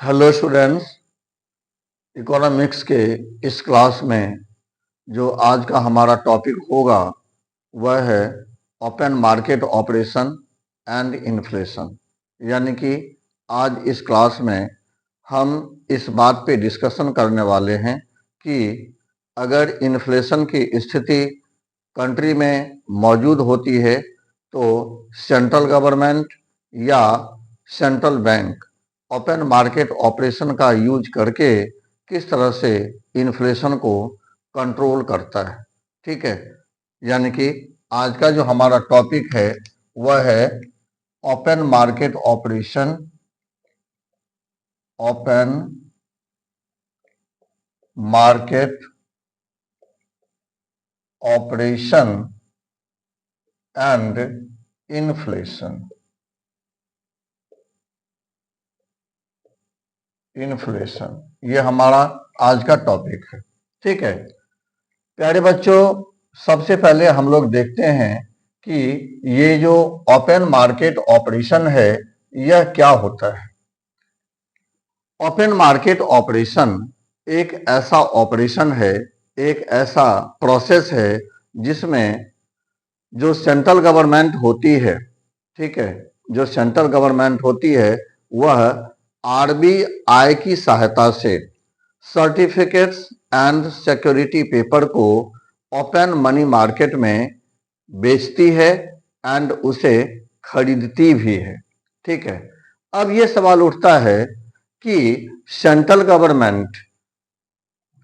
Hello students. Economics के इस class में जो आज का हमारा टॉपिक होगा वह है open market operation and inflation. यानी कि आज इस क्लास में हम इस बात पे डिस्कशन करने वाले हैं कि अगर इन्फ्लेशन की स्थिति कंट्री में मौजूद होती है तो सेंट्रल गवर्नमेंट या central bank open market operation का यूज करके किस तरह से इन्फ्लेशन को कंट्रोल करता है। ठीक है, यानी कि आज का जो हमारा टॉपिक है वह है open market operation, open market operation and inflation. Inflation ये हमारा आज का टॉपिक है। ठीक है प्यारे बच्चों, सबसे पहले हम लोग देखते हैं कि ये जो ओपन मार्केट ऑपरेशन है यह क्या होता है। ओपन मार्केट ऑपरेशन एक ऐसा ऑपरेशन है, एक ऐसा प्रोसेस है जिसमें जो सेंट्रल गवर्नमेंट होती है, ठीक है, जो सेंट्रल गवर्नमेंट होती है वह आरबीआई की सहायता से सर्टिफिकेट्स एंड सिक्योरिटी पेपर को ओपन मनी मार्केट में बेचती है एंड उसे खरीदती भी है। ठीक है, अब ये सवाल उठता है कि सेंट्रल गवर्नमेंट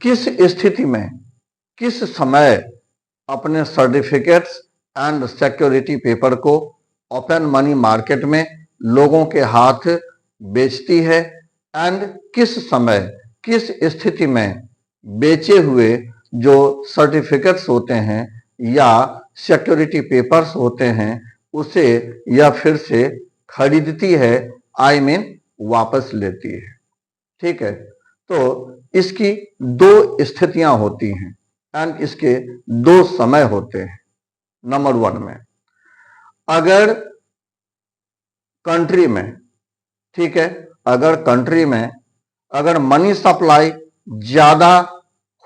किस स्थिति में, किस समय अपने सर्टिफिकेट्स एंड सिक्योरिटी पेपर को ओपन मनी मार्केट में लोगों के हाथ बेचती है एंड किस समय, किस स्थिति में बेचे हुए जो सर्टिफिकेट्स होते हैं या सिक्योरिटी पेपर्स होते हैं उसे यह फिर से खरीदती है, आई मीन वापस लेती है। ठीक है, तो इसकी दो स्थितियां होती हैं एंड इसके दो समय होते हैं। नंबर वन में अगर कंट्री में, ठीक है, अगर कंट्री में अगर मनी सप्लाई ज्यादा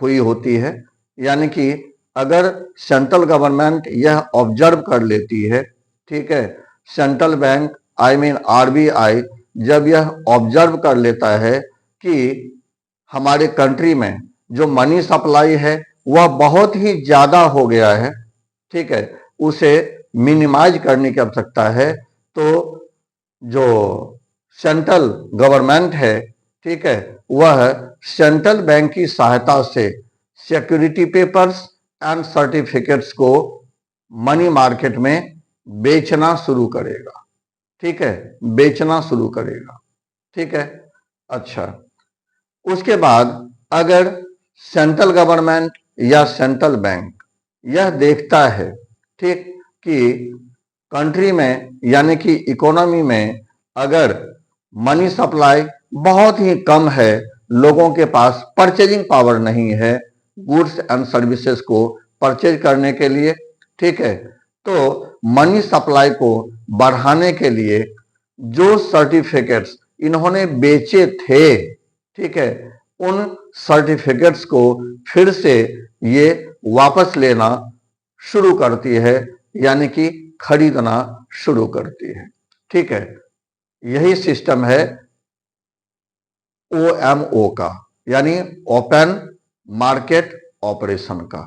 हुई होती है, यानी कि अगर सेंट्रल गवर्नमेंट यह ऑब्जर्व कर लेती है, ठीक है, central bank I mean RBI जब यह ऑब्जर्व कर लेता है कि हमारे कंट्री में जो मनी सप्लाई है वह बहुत ही ज्यादा हो गया है, ठीक है, उसे मिनिमाइज करने की आवश्यकता है, तो जो सेंट्रल गवर्नमेंट है, ठीक है, वह सेंट्रल बैंक की सहायता से सिक्योरिटी पेपर्स एंड सर्टिफिकेट्स को मनी मार्केट में बेचना शुरू करेगा। ठीक है, बेचना शुरू करेगा। ठीक है, अच्छा, उसके बाद अगर सेंट्रल गवर्नमेंट या सेंट्रल बैंक यह देखता है, ठीक, कि कंट्री में यानी कि इकोनॉमी में अगर मनी सप्लाई बहुत ही कम है, लोगों के पास परचेजिंग पावर नहीं है गुड्स एंड सर्विसेज को परचेज करने के लिए, ठीक है, तो मनी सप्लाई को बढ़ाने के लिए जो सर्टिफिकेट्स इन्होंने बेचे थे, ठीक है, उन सर्टिफिकेट्स को फिर से ये वापस लेना शुरू करती है, यानी कि खरीदना शुरू करती है। ठीक है, यही सिस्टम है ओएमओ का, यानी ओपन मार्केट ऑपरेशन का।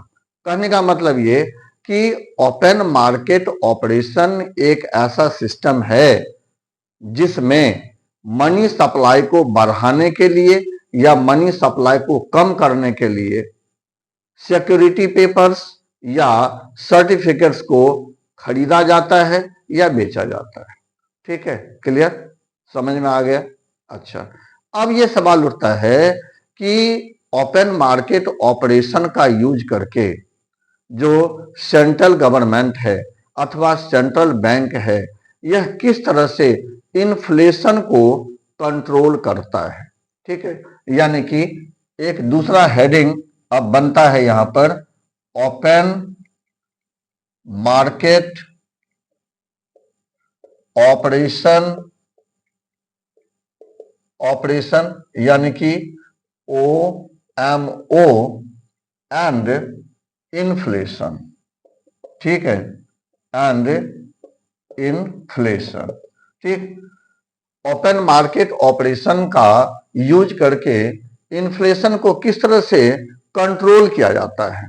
कहने का मतलब ये कि ओपन मार्केट ऑपरेशन एक ऐसा सिस्टम है जिसमें मनी सप्लाई को बढ़ाने के लिए या मनी सप्लाई को कम करने के लिए सिक्योरिटी पेपर्स या सर्टिफिकेट्स को खरीदा जाता है या बेचा जाता है। ठीक है, क्लियर, समझ में आ गया। अच्छा, अब ये सवाल उठता है कि ओपन मार्केट ऑपरेशन का यूज करके जो सेंट्रल गवर्नमेंट है अथवा सेंट्रल बैंक है यह किस तरह से इन्फ्लेशन को कंट्रोल करता है। ठीक है, यानी कि एक दूसरा हेडिंग अब बनता है यहां पर ओपन मार्केट ऑपरेशन ऑपरेशन यानी कि OMO एंड इन्फ्लेशन, ठीक है, एंड इन्फ्लेशन, ठीक। ओपन मार्केट ऑपरेशन का यूज करके इन्फ्लेशन को किस तरह से कंट्रोल किया जाता है,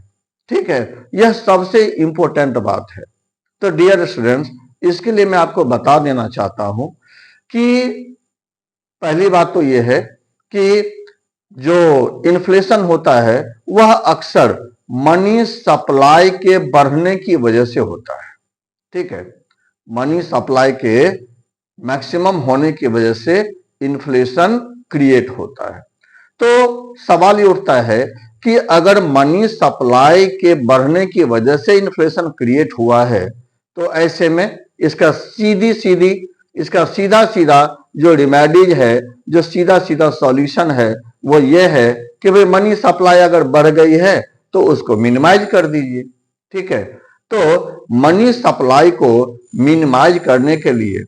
ठीक है, यह सबसे इंपॉर्टेंट बात है। तो डियर स्टूडेंट्स, इसके लिए मैं आपको बता देना चाहता हूं कि पहली बात तो यह है कि जो इन्फ्लेशन होता है वह अक्सर मनी सप्लाई के बढ़ने की वजह से होता है, ठीक है। मनी सप्लाई के मैक्सिमम होने की वजह से इन्फ्लेशन क्रिएट होता है। तो सवाल ये उठता है कि अगर मनी सप्लाई के बढ़ने की वजह से इन्फ्लेशन क्रिएट हुआ है तो ऐसे में इसका सीधा सीधा जो रिमेडीज है, जो सीधा सीधा सॉल्यूशन है, वो ये है कि भाई मनी सप्लाई अगर बढ़ गई है तो उसको मिनिमाइज कर दीजिए, ठीक है। तो मनी सप्लाई को मिनिमाइज करने के लिए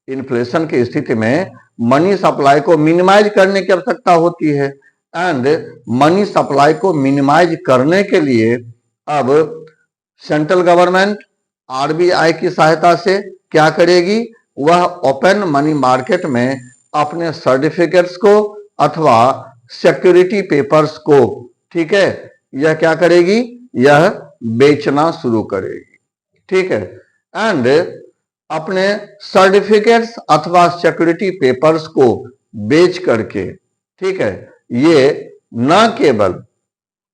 इन्फ्लेशन की स्थिति में मनी सप्लाई को मिनिमाइज करने की आवश्यकता होती है। एंड मनी सप्लाई को मिनिमाइज करने के लिए अब सेंट्रल गवर्नमेंट RBI की सहायता से क्या करेगी, वह ओपन मनी मार्केट में अपने सर्टिफिकेट्स को अथवा सिक्योरिटी पेपर्स को, ठीक है, यह क्या करेगी, यह बेचना शुरू करेगी, ठीक है। एंड अपने सर्टिफिकेट्स अथवा सिक्योरिटी पेपर्स को बेच करके, ठीक है, ये न केवल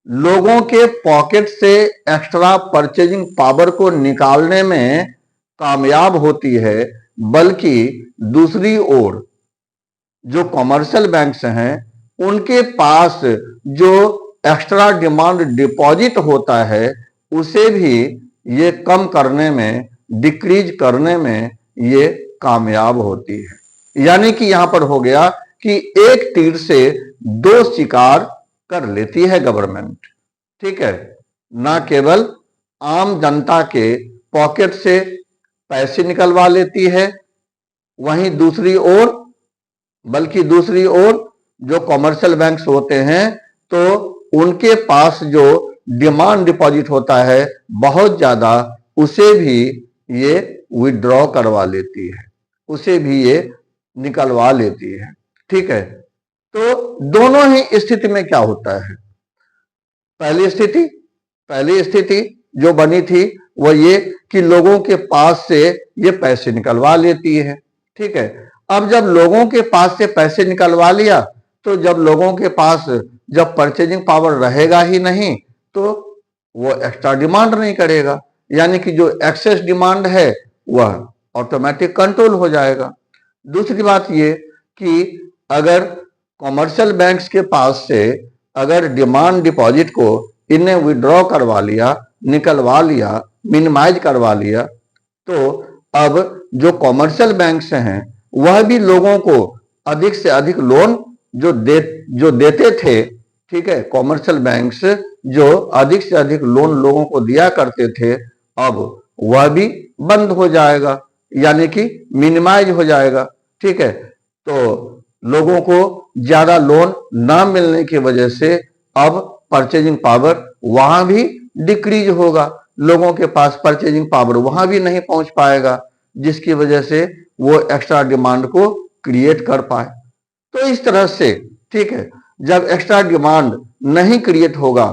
लोगों के पॉकेट से एक्स्ट्रा परचेजिंग पावर को निकालने में कामयाब होती है, बल्कि दूसरी ओर जो कमर्शियल बैंक्स हैं उनके पास जो एक्स्ट्रा डिमांड डिपॉजिट होता है उसे भी ये कम करने में, डिक्रीज करने में ये कामयाब होती है। यानी कि यहां पर हो गया कि एक तीर से दो शिकार कर लेती है गवर्नमेंट, ठीक है। ना केवल आम जनता के पॉकेट से पैसे निकलवा लेती है, वहीं दूसरी ओर, बल्कि दूसरी ओर जो कमर्शियल बैंक्स होते हैं तो उनके पास जो डिमांड डिपॉजिट होता है बहुत ज्यादा, उसे भी ये विड्रॉ करवा लेती है, उसे भी ये निकलवा लेती है, ठीक है। तो दोनों ही स्थिति में क्या होता है, पहली स्थिति जो बनी थी वो ये कि लोगों के पास से ये पैसे निकलवा लेती है, ठीक है। अब जब लोगों के पास से पैसे निकलवा लिया तो जब लोगों के पास जब परचेजिंग पावर रहेगा ही नहीं तो वो एक्स्ट्रा डिमांड नहीं करेगा, यानी कि जो एक्सेस डिमांड है वह ऑटोमेटिक कंट्रोल हो जाएगा। दूसरी बात ये कि अगर कमर्शियल बैंक्स के पास से अगर डिमांड डिपॉजिट को इन्हें विड्रॉ करवा लिया, निकलवा लिया, मिनिमाइज करवा लिया, तो अब जो कमर्शियल बैंक्स हैं वह भी लोगों को अधिक से अधिक लोन जो देते थे, ठीक है, कमर्शियल बैंक्स जो अधिक से अधिक लोन लोगों को दिया करते थे, अब वह भी बंद हो जाएगा, यानी कि मिनिमाइज हो जाएगा, ठीक है। तो लोगों को ज्यादा लोन ना मिलने की वजह से अब परचेजिंग पावर वहां भी डिक्रीज होगा, लोगों के पास परचेजिंग पावर वहां भी नहीं पहुंच पाएगा, जिसकी वजह से वो एक्स्ट्रा डिमांड को क्रिएट कर पाए। तो इस तरह से, ठीक है, जब एक्स्ट्रा डिमांड नहीं क्रिएट होगा,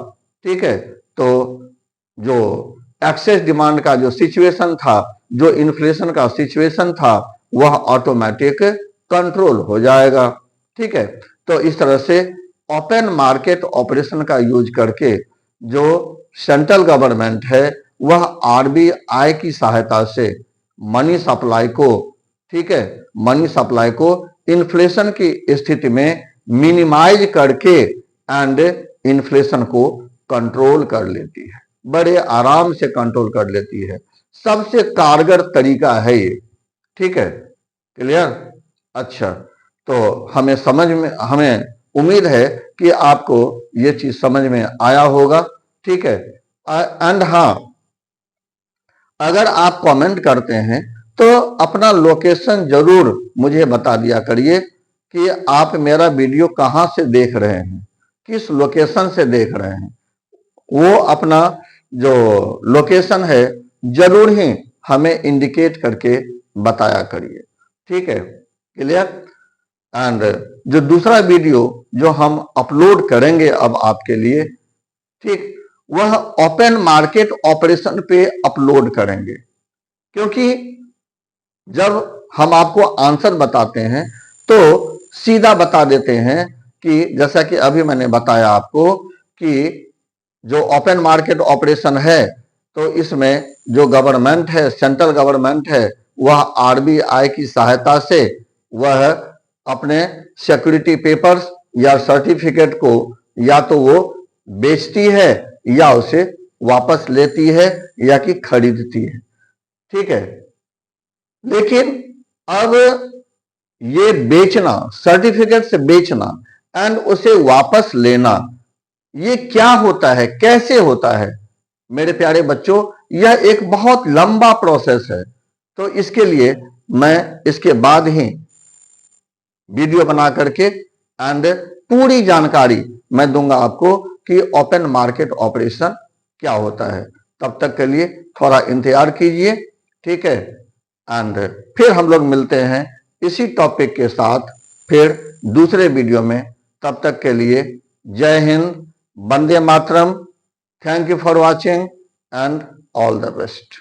ठीक है, तो जो एक्सेस डिमांड का जो सिचुएशन था, जो इन्फ्लेशन का सिचुएशन था, वह ऑटोमेटिक कंट्रोल हो जाएगा, ठीक है। तो इस तरह से ओपन मार्केट ऑपरेशन का यूज करके जो सेंट्रल गवर्नमेंट है वह RBI की सहायता से मनी सप्लाई को, ठीक है, मनी सप्लाई को इन्फ्लेशन की स्थिति में मिनिमाइज करके एंड इन्फ्लेशन को कंट्रोल कर लेती है, बड़े आराम से कंट्रोल कर लेती है। सबसे कारगर तरीका है ये, ठीक है, क्लियर। अच्छा, तो हमें उम्मीद है कि आपको ये चीज समझ में आया होगा, ठीक है। एंड हाँ, अगर आप कमेंट करते हैं तो अपना लोकेशन जरूर मुझे बता दिया करिए, कि आप मेरा वीडियो कहां से देख रहे हैं, किस लोकेशन से देख रहे हैं, वो अपना जो लोकेशन है जरूर ही हमें इंडिकेट करके बताया करिए। ठीक है, क्लियर। एंड जो दूसरा वीडियो जो हम अपलोड करेंगे अब आपके लिए, ठीक, वह ओपन मार्केट ऑपरेशन पे अपलोड करेंगे, क्योंकि जब हम आपको आंसर बताते हैं तो सीधा बता देते हैं कि जैसा कि अभी मैंने बताया आपको कि जो ओपन मार्केट ऑपरेशन है तो इसमें जो गवर्नमेंट है, सेंट्रल गवर्नमेंट है, वह आरबीआई की सहायता से वह अपने सिक्योरिटी पेपर्स या सर्टिफिकेट को या तो वो बेचती है या उसे वापस लेती है या कि खरीदती है। ठीक है, लेकिन अब ये बेचना, सर्टिफिकेट से बेचना एंड उसे वापस लेना, ये क्या होता है, कैसे होता है मेरे प्यारे बच्चों, यह एक बहुत लंबा प्रोसेस है। तो इसके लिए मैं इसके बाद ही वीडियो बना करके एंड पूरी जानकारी मैं दूंगा आपको कि ओपन मार्केट ऑपरेशन क्या होता है। तब तक के लिए थोड़ा इंतजार कीजिए, ठीक है। एंड फिर हम लोग मिलते हैं इसी टॉपिक के साथ फिर दूसरे वीडियो में। तब तक के लिए जय हिंद, वंदे मातरम, thank you for watching and all the best.